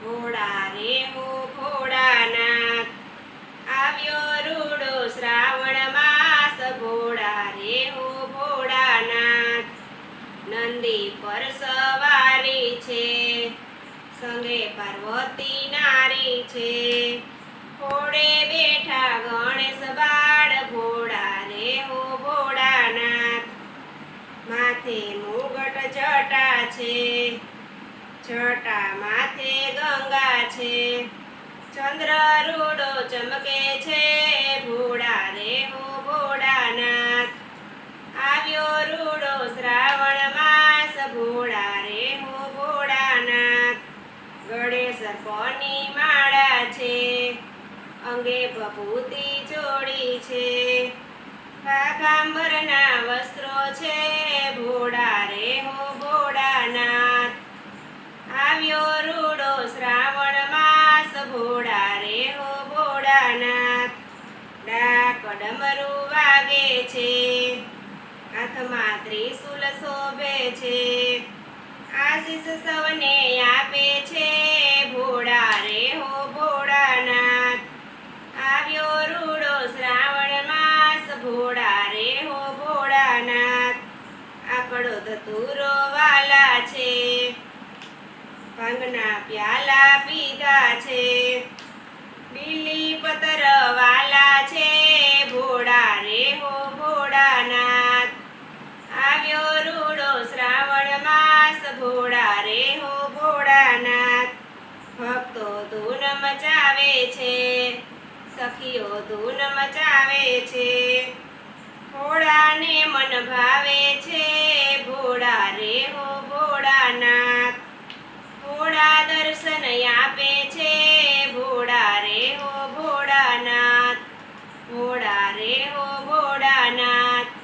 ભોળા રે હો ભોળાનાથ, આવ્યો રૂડો શ્રાવણ માસ, ભોળા રે હો ભોળાનાથ. નંદી પર સવારી છે, સંગે પાર્વતી નારી છે, ઘોડે બેઠા ગણેશ બાળ, ભોળા રે હો ભોળાનાથ. માથે મુગટ જટા છે, જટા માથે ગંગા છે, ચંદ્ર રૂડો ચમકે છે, ભોળા રે હો ભોળાનાથ. આવ્યો રૂડો શ્રાવણ માસ, ભોળા રે હો ભોળાનાથ. ગળે સર્પની માળા છે, અંગે ભભૂતિ જોડી છે, કાગાંબરના વસ્ત્રો છે, ભોળા રે હો ભોળાનાથ. આવ્યો રૂડો શ્રાવણ માસ, ભોળા રે હો ભોળાનાથ. ડાક ડમરું વાગે છે, હાથમાં ત્રિશૂલ શોભે છે, આશીષ સૌને આપે છે, ભોળા રે હો ભોળાનાથ. આવ્યો રૂડો શ્રાવણ માસ, ભોળા રે હો ભોળાનાથ. આકડો ધતુરો વાલા છે, ભાંગના પ્યાલા પીધા છે, બીલી પતર વાલા છે, ભોળા રે હો ભોળાનાથ. આવ્યો રૂડો શ્રાવણ માસ, ભોળા રે હો ભોળાનાથ. ભક્તો ધૂન મચાવે છે, સખીઓ ધૂન મચાવે છે, ભોળાને મન ભાવે છે, ભોળા રે હો ભોળાનાથ. ભોળા દર્શન આપે છે, ભોળા રે હો ભોળાનાથ. ભોળા રે હો ભોળાનાથ.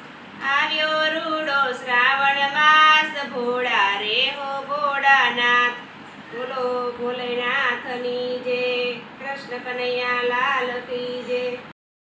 આવ્યો રૂડો શ્રાવણ માસ, ભોળા રે હો ભોળાનાથ. બોલો ભોલેનાથની જય, કૃષ્ણ કનૈયા લાલ કી જય.